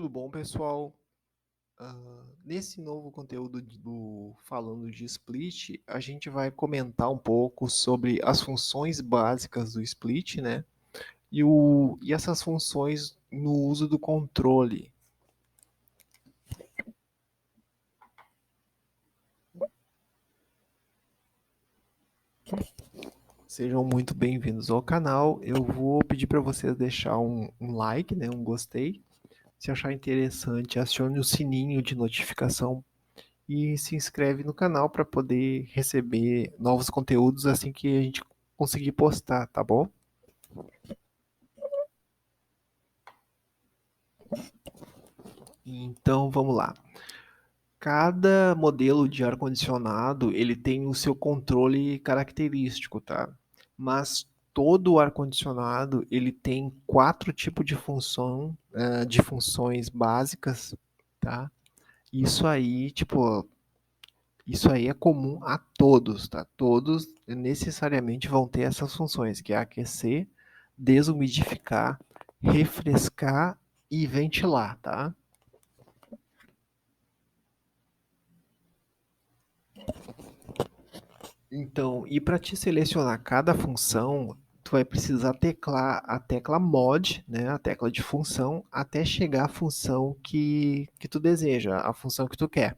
Tudo bom, pessoal? Nesse novo conteúdo falando de split, a gente vai comentar um pouco sobre as funções básicas do split, né? E essas funções no uso do controle. Sejam muito bem-vindos ao canal. Eu vou pedir para vocês deixar um like, né? Um gostei. Se achar interessante, acione o sininho de notificação e se inscreve no canal para poder receber novos conteúdos assim que a gente conseguir postar, tá bom? Então vamos lá. Cada modelo de ar-condicionado ele tem o seu controle característico, tá? Mas todo ar-condicionado ele tem quatro tipos de de funções básicas, tá? Isso aí, tipo, isso aí é comum a todos, tá? Todos necessariamente vão ter essas funções, que é aquecer, desumidificar, refrescar e ventilar, tá? Então, e para te selecionar cada função, tu vai precisar teclar a tecla mod, né, a tecla de função, até chegar à função que tu deseja, a função que tu quer.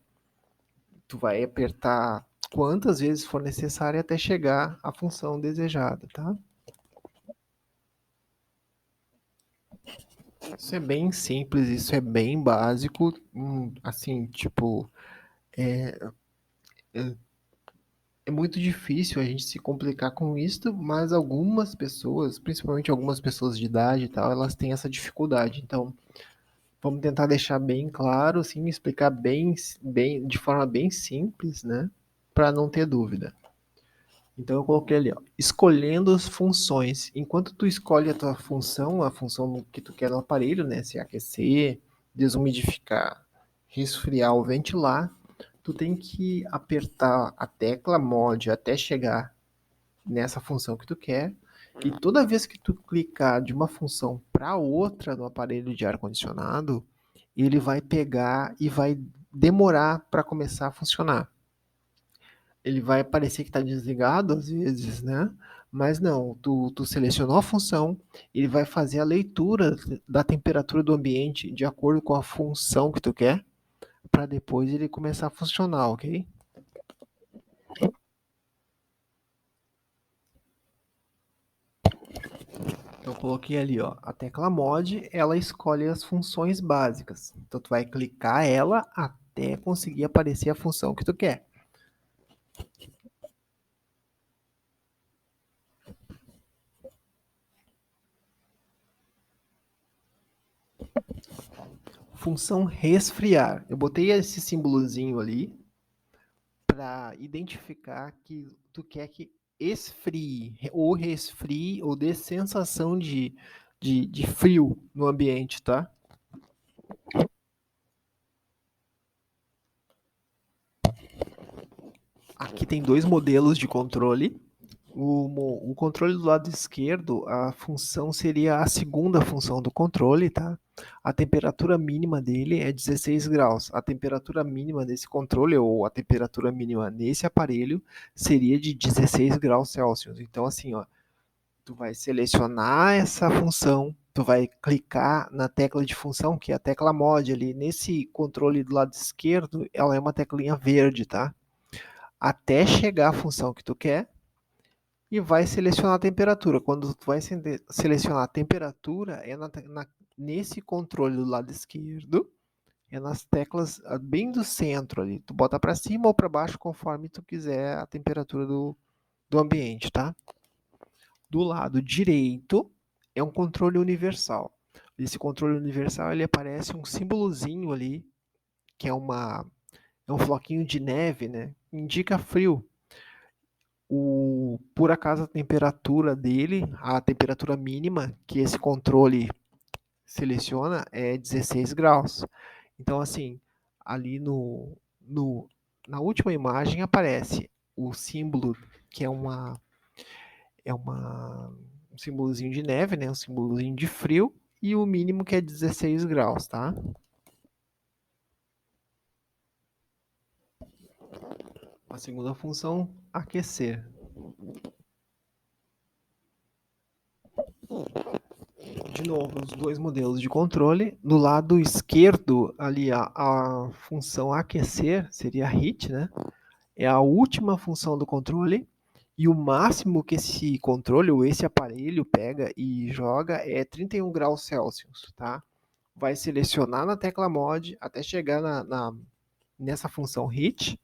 Tu vai apertar quantas vezes for necessário até chegar à função desejada, tá? Isso é bem simples, isso é bem básico, assim, tipo, é muito difícil a gente se complicar com isso, mas algumas pessoas, principalmente algumas pessoas de idade e tal, elas têm essa dificuldade. Então, vamos tentar deixar bem claro, assim, explicar bem, de forma bem simples, né, para não ter dúvida. Então eu coloquei ali, ó, escolhendo as funções. Enquanto tu escolhe a função que tu quer no aparelho, né, se é aquecer, desumidificar, resfriar ou ventilar, tu tem que apertar a tecla mod até chegar nessa função que tu quer. E toda vez que tu clicar de uma função para outra no aparelho de ar condicionado, ele vai pegar e vai demorar para começar a funcionar. Ele vai parecer que está desligado às vezes, né? Mas não, tu selecionou a função, ele vai fazer a leitura da temperatura do ambiente de acordo com a função que tu quer, para depois ele começar a funcionar, ok? Eu coloquei ali, ó, a tecla mod, ela escolhe as funções básicas. Então tu vai clicar ela até conseguir aparecer a função que tu quer. Função resfriar. Eu botei esse símbolozinho ali para identificar que tu quer que esfrie, ou resfrie, ou dê sensação de frio no ambiente, tá? Aqui tem dois modelos de controle. O controle do lado esquerdo, a função seria a segunda função do controle, tá? A temperatura mínima dele é 16 graus. A temperatura mínima desse controle, ou a temperatura mínima nesse aparelho, seria de 16 graus Celsius. Então, assim, ó, tu vai selecionar essa função, tu vai clicar na tecla de função, que é a tecla mod ali. Nesse controle do lado esquerdo, ela é uma teclinha verde, tá? Até chegar à função que tu quer e vai selecionar a temperatura. Quando tu vai selecionar a temperatura, é nesse controle do lado esquerdo, é nas teclas bem do centro ali. Tu bota para cima ou para baixo conforme tu quiser a temperatura do ambiente, tá? Do lado direito é um controle universal. Esse controle universal ele aparece um símbolozinho ali, que é um floquinho de neve, né? Indica frio. Por acaso a temperatura dele, a temperatura mínima que esse controle seleciona é 16 graus. Então, assim, ali no, na última imagem aparece o símbolo que é um símbolozinho de neve, né? Um símbolozinho de frio e o mínimo que é 16 graus, tá? A segunda função, aquecer. De novo, os dois modelos de controle. No lado esquerdo, ali a função aquecer seria heat, né? É a última função do controle. E o máximo que esse controle ou esse aparelho pega e joga é 31 graus Celsius, tá? Vai selecionar na tecla mod até chegar nessa função heat,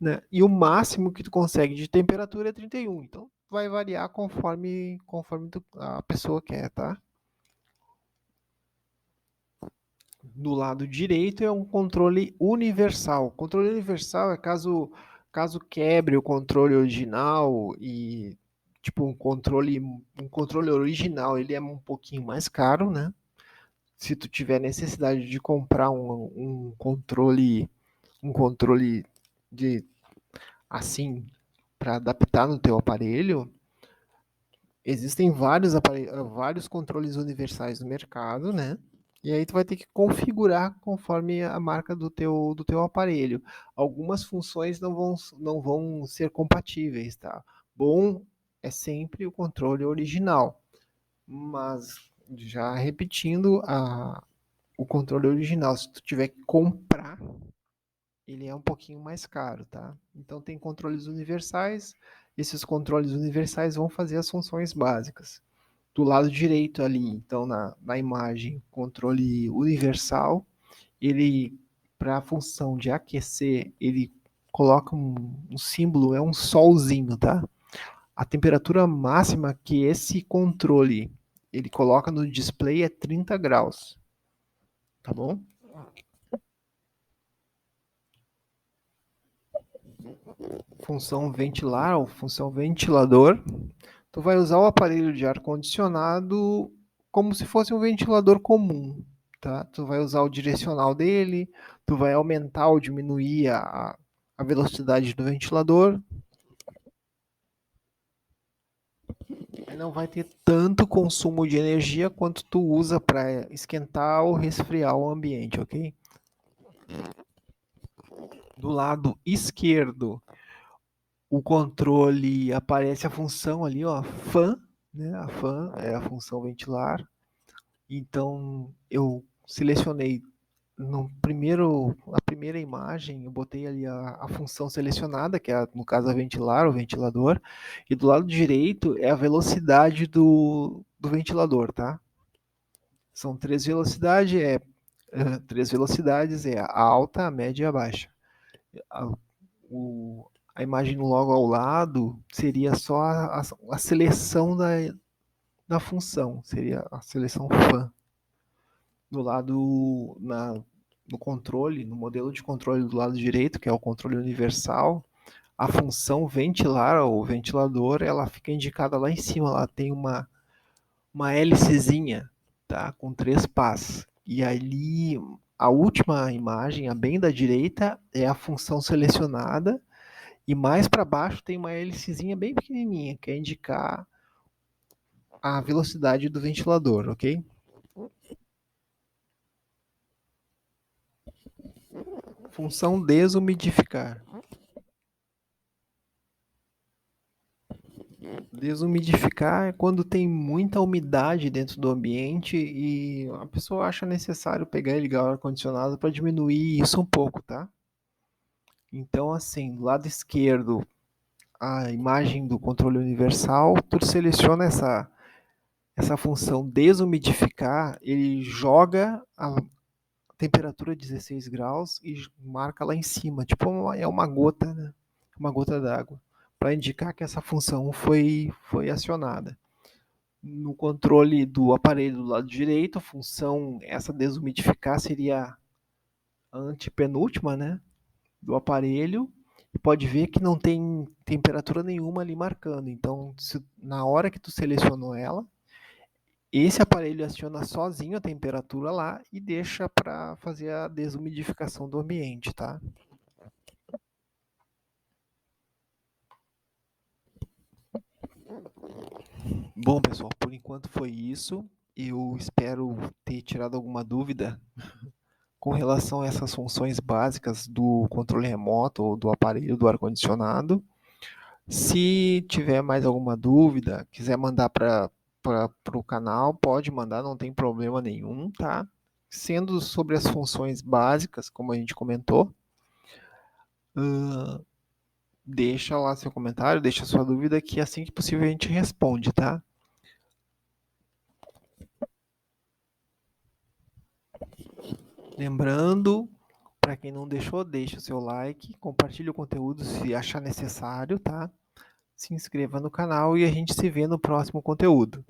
né? E o máximo que tu consegue de temperatura é 31. Então vai variar conforme a pessoa quer, tá? Do lado direito é um controle universal. Controle universal é caso quebre o controle original e tipo um controle original, ele é um pouquinho mais caro, né? Se tu tiver necessidade de comprar um controle de assim para adaptar no teu aparelho, existem vários controles universais no mercado, né? E aí tu vai ter que configurar conforme a marca do teu aparelho. Algumas funções não vão ser compatíveis, tá? Bom é sempre o controle original, mas já repetindo o controle original, se tu tiver que comprar, ele é um pouquinho mais caro, tá? Então tem controles universais, esses controles universais vão fazer as funções básicas. Do lado direito ali, então na imagem, controle universal, ele, para a função de aquecer, ele coloca um símbolo, é um solzinho, tá? A temperatura máxima que esse controle ele coloca no display é 30 graus, tá bom? Função ventilar ou função ventilador, tu vai usar o aparelho de ar condicionado como se fosse um ventilador comum, tá? Tu vai usar o direcional dele, tu vai aumentar ou diminuir a velocidade do ventilador. Aí não vai ter tanto consumo de energia quanto tu usa para esquentar ou resfriar o ambiente, ok? Do lado esquerdo, o controle aparece a função ali, ó, fan, né? A fan é a função ventilar. Então eu selecionei na primeira imagem, eu botei ali a função selecionada, que é no caso a ventilar, o ventilador, e do lado direito é a velocidade do ventilador, tá? São três velocidades, é a alta, a média e a baixa. A, a imagem logo ao lado seria só a seleção da função, seria a seleção fan. Do lado no controle, no modelo de controle do lado direito, que é o controle universal, a função ventilar ou ventilador, ela fica indicada lá em cima, ela tem uma hélicezinha, tá, com 3 pás. E ali a última imagem, a bem da direita, é a função selecionada e mais para baixo tem uma hélicezinha bem pequenininha, que é indicar a velocidade do ventilador, ok? Função desumidificar. Desumidificar é quando tem muita umidade dentro do ambiente e a pessoa acha necessário pegar e ligar o ar-condicionado para diminuir isso um pouco, tá? Então, assim, do lado esquerdo, a imagem do controle universal, tu seleciona essa função desumidificar, ele joga a temperatura 16 graus e marca lá em cima, tipo é uma gota, né? Uma gota d'água, para indicar que essa função foi acionada. No controle do aparelho do lado direito, a função essa desumidificar seria a antepenúltima, né, do aparelho. E pode ver que não tem temperatura nenhuma ali marcando. Então, na hora que tu selecionou ela, esse aparelho aciona sozinho a temperatura lá e deixa para fazer a desumidificação do ambiente, tá? Bom, pessoal, por enquanto foi isso. Eu espero ter tirado alguma dúvida com relação a essas funções básicas do controle remoto ou do aparelho do ar-condicionado. Se tiver mais alguma dúvida, quiser mandar para o canal, pode mandar, não tem problema nenhum, tá? Sendo sobre as funções básicas, como a gente comentou, deixa lá seu comentário, deixa sua dúvida, que assim que possível a gente responde, tá? Lembrando, para quem não deixou, deixa o seu like, compartilhe o conteúdo se achar necessário, tá? Se inscreva no canal e a gente se vê no próximo conteúdo.